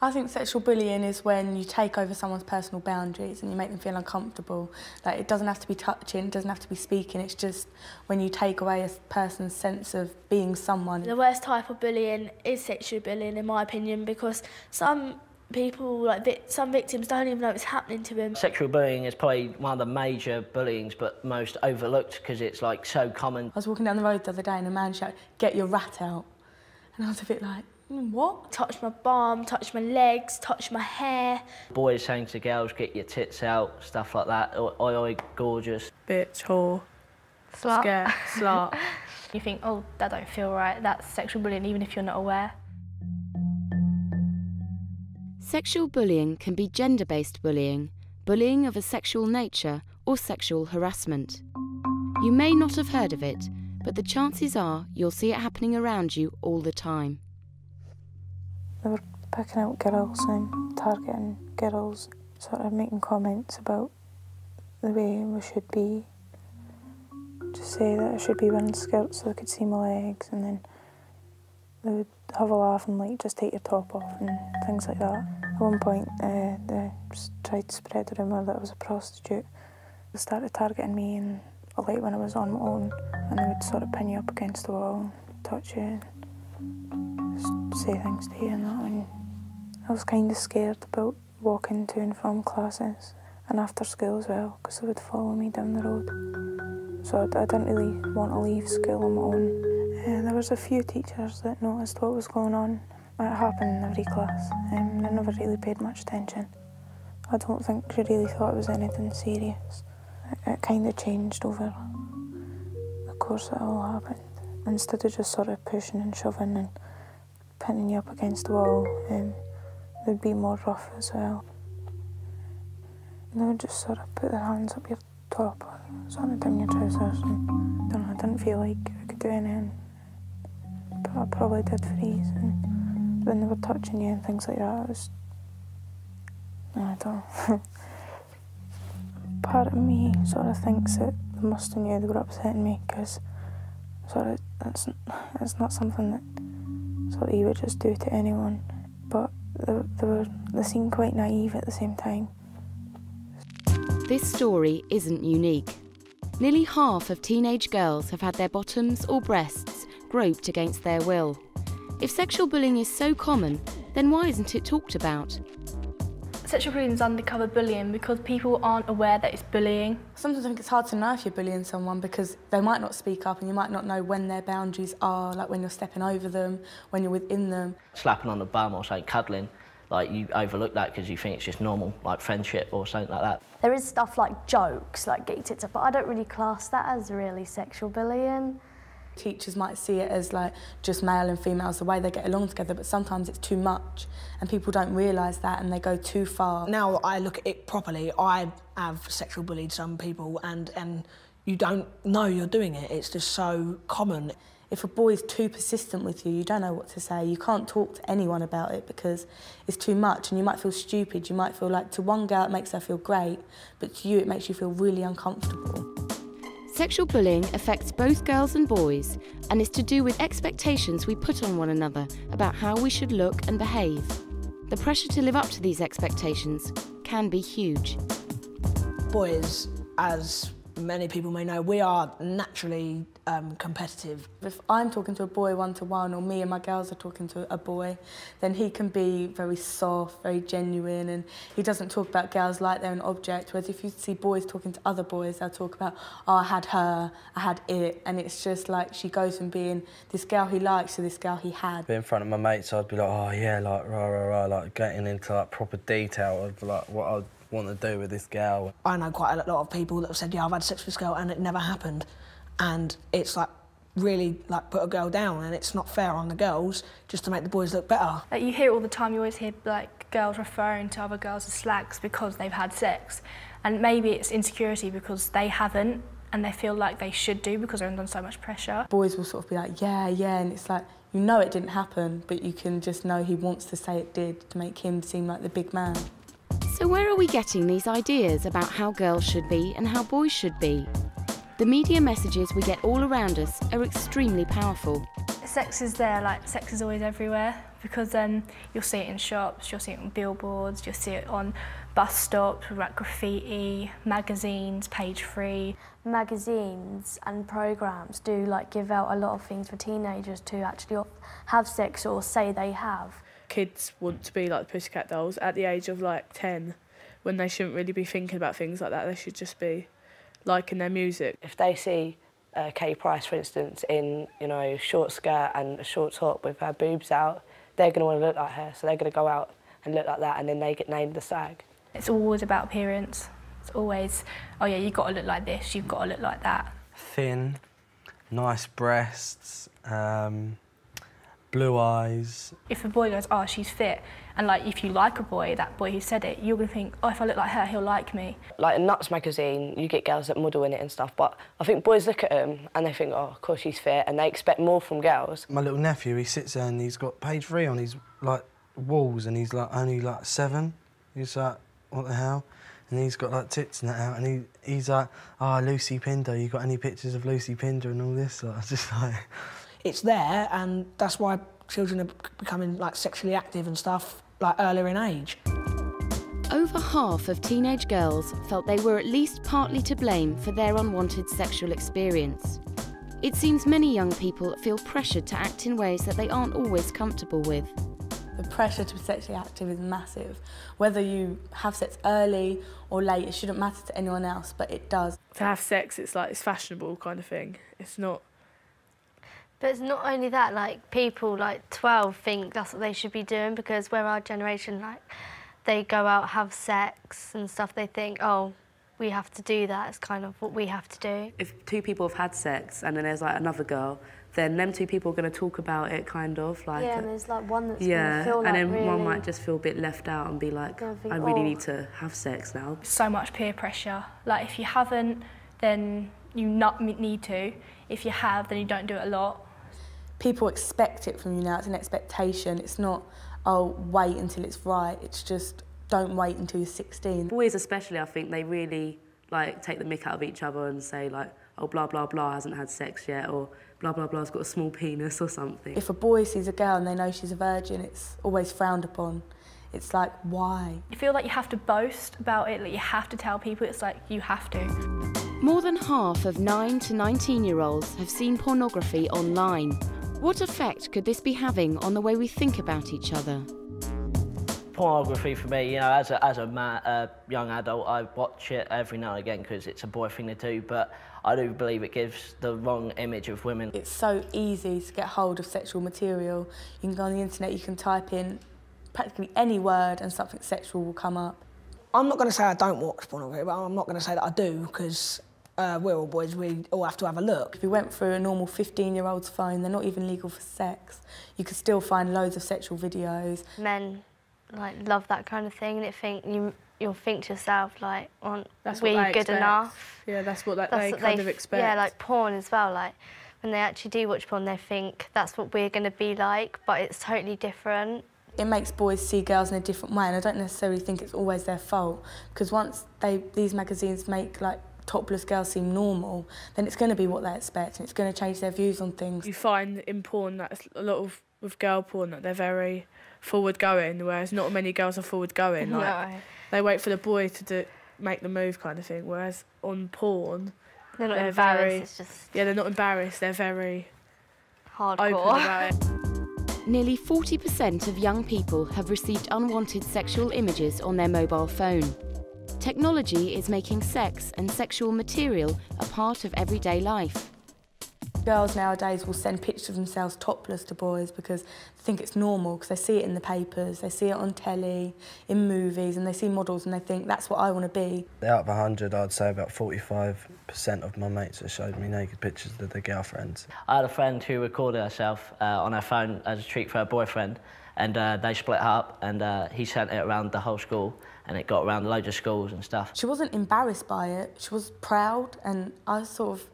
I think sexual bullying is when you take over someone's personal boundaries and you make them feel uncomfortable. Like, it doesn't have to be touching, it doesn't have to be speaking, it's just when you take away a person's sense of being someone. The worst type of bullying is sexual bullying, in my opinion, because some people, like some victims, don't even know it's happening to them. Sexual bullying is probably one of the major bullyings, but most overlooked because it's like so common. I was walking down the road the other day and a man shouted, "Get your rat out." And I was a bit like, what? Touch my bum, touch my legs, touch my hair. Boys saying to girls, "Get your tits out," stuff like that. Oi, oi, gorgeous. Bitch, whore, Slut. Scare, slut. You think, oh, that don't feel right. That's sexual bullying, even if you're not aware. Sexual bullying can be gender-based bullying, bullying of a sexual nature, or sexual harassment. You may not have heard of it, but the chances are you'll see it happening around you all the time. They were picking out girls and targeting girls, sort of making comments about the way we should be. Just say that I should be wearing skirts so they could see my legs, and then they would have a laugh and like, just take your top off and things like that. At one point they tried to spread the rumour that I was a prostitute. They started targeting me and like when I was on my own, and they would sort of pin you up against the wall, touch you, just say things to you and that. And I was kind of scared about walking to and from classes and after school as well, because they would follow me down the road. So I didn't really want to leave school on my own. And there was a few teachers that noticed what was going on. It happened in every class, and I never really paid much attention. I don't think she really thought it was anything serious. It kind of changed over the course that it all happened. Instead of just sort of pushing and shoving and pinning you up against the wall, they'd be more rough as well. And they would just sort of put their hands up your top, or sort of down your trousers, and I didn't feel like I could do anything. But I probably did freeze, and when they were touching you and things like that, it was... I don't know. Part of me sort of thinks that they must have knew they were upsetting me, because sort of it's not something that sort of you would just do to anyone. But they seemed quite naive at the same time. This story isn't unique. Nearly half of teenage girls have had their bottoms or breasts groped against their will. If sexual bullying is so common, then why isn't it talked about? Sexual bullying is undercover bullying because people aren't aware that it's bullying. Sometimes I think it's hard to know if you're bullying someone because they might not speak up and you might not know when their boundaries are, like when you're stepping over them, when you're within them. Slapping on the bum or say cuddling, like you overlook that because you think it's just normal, like friendship or something like that. There is stuff like jokes, like get your tits up, but I don't really class that as really sexual bullying. Teachers might see it as like just male and females, the way they get along together, but sometimes it's too much and people don't realise that and they go too far. Now that I look at it properly, I have sexual bullied some people and you don't know you're doing it, it's just so common. If a boy's too persistent with you, you don't know what to say. You can't talk to anyone about it because it's too much and you might feel stupid. You might feel like to one girl it makes her feel great, but to you it makes you feel really uncomfortable. Sexual bullying affects both girls and boys and is to do with expectations we put on one another about how we should look and behave. The pressure to live up to these expectations can be huge. Boys, as many people may know, we are naturally competitive. If I'm talking to a boy one-to-one, or me and my girls are talking to a boy, then he can be very soft, very genuine, and he doesn't talk about girls like they're an object, whereas if you see boys talking to other boys, they'll talk about, oh, I had her, I had it, and it's just like she goes from being this girl he likes to this girl he had. In front of my mates, I'd be like, oh yeah, like rah, rah, rah, like getting into like proper detail of like what I'd want to do with this girl. I know quite a lot of people that have said, yeah, I've had sex with this girl and it never happened. And it's like really like put a girl down, and it's not fair on the girls just to make the boys look better. Like, you hear it all the time, you always hear like girls referring to other girls as slags because they've had sex. And maybe it's insecurity because they haven't and they feel like they should do because they're under so much pressure. Boys will sort of be like, yeah, yeah, and it's like, you know it didn't happen, but you can just know he wants to say it did to make him seem like the big man. So where are we getting these ideas about how girls should be and how boys should be? The media messages we get all around us are extremely powerful. Sex is there, like sex is always everywhere, because you'll see it in shops, you'll see it on billboards, you'll see it on bus stops, like graffiti, magazines, page 3. Magazines and programmes do like give out a lot of things for teenagers to actually have sex or say they have. Kids want to be like the Pussycat Dolls at the age of like 10, when they shouldn't really be thinking about things like that. They should just be liking their music. If they see Kay Price, for instance, in a short skirt and a short top with her boobs out, they're going to want to look like her, so they're going to go out and look like that, and then they get named the SAG. It's always about appearance. It's always, oh yeah, you've got to look like this, you've got to look like that. Thin, nice breasts, blue eyes. If a boy goes, oh, she's fit, and like if you like a boy, that boy who said it, you're going to think, oh, if I look like her, he'll like me. Like in Nuts magazine, you get girls that model in it and stuff, but I think boys look at them and they think, oh, of course she's fit, and they expect more from girls. My little nephew, he sits there and he's got page 3 on his like walls, and he's like only like 7. He's like, what the hell? And he's got like tits and that out, and he's like, oh, Lucy Pinder, you got any pictures of Lucy Pinder and all this? Like, it's just like... It's there, and that's why children are becoming like sexually active and stuff like earlier in age. Over half of teenage girls felt they were at least partly to blame for their unwanted sexual experience. It seems many young people feel pressured to act in ways that they aren't always comfortable with. The pressure to be sexually active is massive. Whether you have sex early or late, it shouldn't matter to anyone else, but it does. To have sex, it's like, it's fashionable kind of thing. It's not... But it's not only that, like, people, like, 12 think that's what they should be doing, because we're our generation, like, they go out, have sex and stuff, they think, oh, we have to do that, it's kind of what we have to do. If 2 people have had sex and then there's, like, another girl, then them 2 people are going to talk about it, kind of, like... Yeah, and there's, like, one that's going to feel like, and then really... one might just feel a bit left out and be like, think, I really need to have sex now. So much peer pressure. Like, if you haven't, then you not need to. If you have, then you don't do it a lot. People expect it from you now. It's an expectation. It's not, oh, wait until it's right. It's just, don't wait until you're 16. Boys especially, I think they really like take the mick out of each other and say like, oh, blah, blah, blah hasn't had sex yet, or blah, blah, blah's got a small penis or something. If a boy sees a girl and they know she's a virgin, it's always frowned upon. It's like, why? You feel like you have to boast about it, like you have to tell people, it's like, you have to. More than half of 9 to 19-year-olds have seen pornography online. What effect could this be having on the way we think about each other? Pornography for me, as a young adult, I watch it every now and again because it's a boy thing to do, but I do believe it gives the wrong image of women. It's so easy to get hold of sexual material. You can go on the internet, you can type in practically any word and something sexual will come up. I'm not going to say I don't watch pornography, but I'm not going to say that I do, because we're all boys, we all have to have a look. If you went through a normal 15-year-old's phone, they're not even legal for sex. You could still find loads of sexual videos. Men like love that kind of thing, and you'll think to yourself like, aren't we good enough? Yeah, that's what they kind of expect. Yeah, like porn as well. Like when they actually do watch porn, they think that's what we're going to be like, but it's totally different. It makes boys see girls in a different way, and I don't necessarily think it's always their fault, because once these magazines make like topless girls seem normal, then it's going to be what they expect, and it's going to change their views on things. You find in porn that a lot of with girl porn that they're very forward-going, whereas not many girls are forward-going. Like, no. They wait for the boy to make the move kind of thing, whereas on porn... They're not embarrassed, it's just... Yeah, they're not embarrassed, they're very hardcore open about it. Nearly 40% of young people have received unwanted sexual images on their mobile phone. Technology is making sex and sexual material a part of everyday life. Girls nowadays will send pictures of themselves topless to boys because they think it's normal, because they see it in the papers, they see it on telly, in movies, and they see models and they think, that's what I want to be. Out of 100, I'd say about 45% of my mates have showed me naked pictures of their girlfriends. I had a friend who recorded herself on her phone as a treat for her boyfriend, and they split up, and he sent it around the whole school, and it got around loads of schools and stuff. She wasn't embarrassed by it, she was proud, and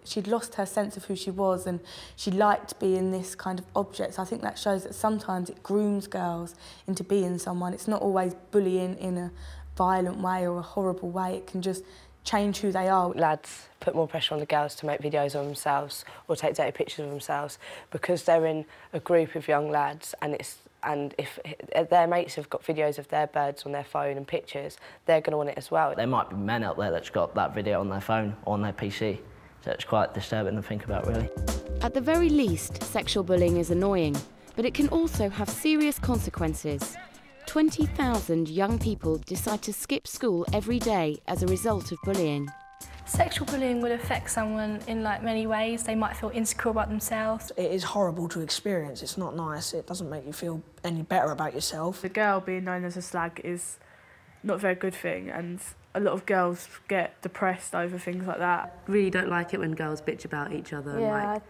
she'd lost her sense of who she was, and she liked being this kind of object. So I think that shows that sometimes it grooms girls into being someone. It's not always bullying in a violent way or a horrible way. It can just change who they are. Lads put more pressure on the girls to make videos of themselves or take dirty pictures of themselves because they're in a group of young lads, and if their mates have got videos of their birds on their phone and pictures, they're going to want it as well. There might be men out there that's got that video on their phone or on their PC, so it's quite disturbing to think about, really. At the very least, sexual bullying is annoying, but it can also have serious consequences. 20,000 young people decide to skip school every day as a result of bullying. Sexual bullying will affect someone in many ways. They might feel insecure about themselves. It is horrible to experience. It's not nice. It doesn't make you feel any better about yourself. A girl being known as a slag is not a very good thing, and a lot of girls get depressed over things like that. Really don't like it when girls bitch about each other. Yeah. And,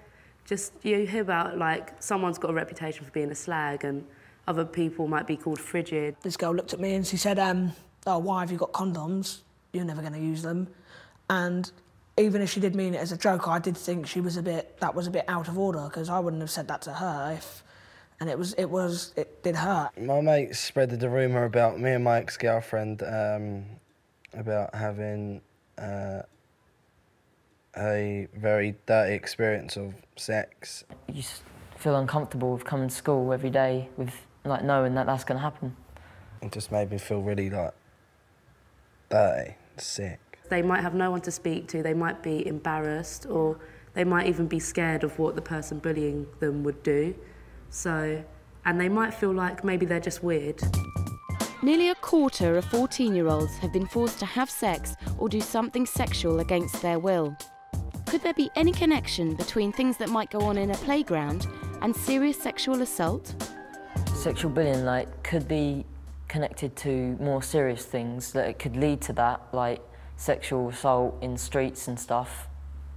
just you hear about someone's got a reputation for being a slag, and other people might be called frigid. This girl looked at me and she said, "Oh, why have you got condoms? You're never going to use them." And even if she did mean it as a joke, I did think that was a bit out of order, because I wouldn't have said that to her and it did hurt. My mate spread the rumour about me and my ex-girlfriend about having a very dirty experience of sex. You just feel uncomfortable with coming to school every day with knowing that that's going to happen. It just made me feel really dirty, sick. They might have no one to speak to, they might be embarrassed, or they might even be scared of what the person bullying them would do. And they might feel like maybe they're just weird. Nearly a quarter of 14-year-olds have been forced to have sex or do something sexual against their will. Could there be any connection between things that might go on in a playground and serious sexual assault? Sexual bullying could be connected to more serious things, that it could lead to that, like sexual assault in streets and stuff,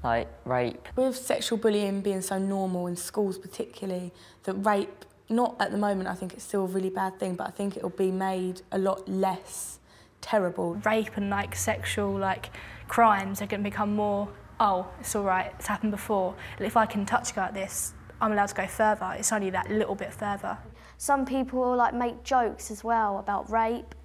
like rape. With sexual bullying being so normal in schools particularly, that rape, not at the moment, I think it's still a really bad thing, but I think it'll be made a lot less terrible. Rape and sexual crimes are going to become more, oh, it's all right, it's happened before. And if I can touch a girl like this, I'm allowed to go further. It's only that little bit further. Some people make jokes as well about rape.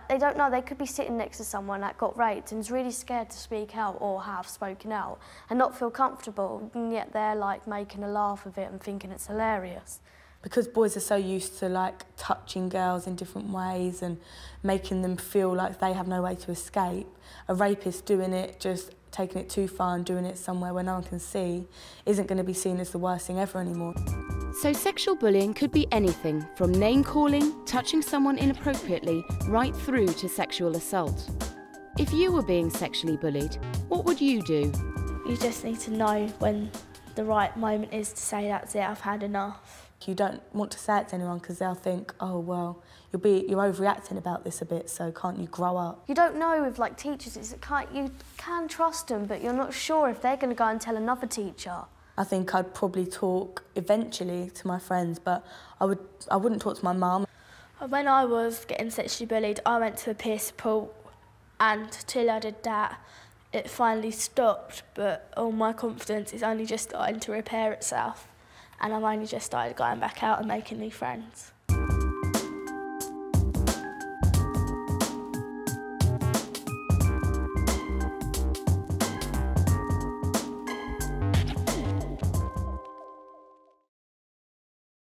They don't know, they could be sitting next to someone that got raped and is really scared to speak out or have spoken out and not feel comfortable, and yet they're making a laugh of it and thinking it's hilarious. Because boys are so used to touching girls in different ways and making them feel like they have no way to escape, a rapist doing it, just taking it too far and doing it somewhere where no one can see, isn't going to be seen as the worst thing ever anymore. So sexual bullying could be anything from name-calling, touching someone inappropriately, right through to sexual assault. If you were being sexually bullied, what would you do? You just need to know when the right moment is to say, that's it, I've had enough. You don't want to say it to anyone because they'll think, oh, well, you're overreacting about this a bit, so can't you grow up? You don't know with teachers, you can trust them, but you're not sure if they're going to go and tell another teacher. I think I'd probably talk eventually to my friends, but I wouldn't talk to my mum. When I was getting sexually bullied, I went to a peer support, and till I did that, it finally stopped, but all my confidence is only just starting to repair itself, and I've only just started going back out and making new friends.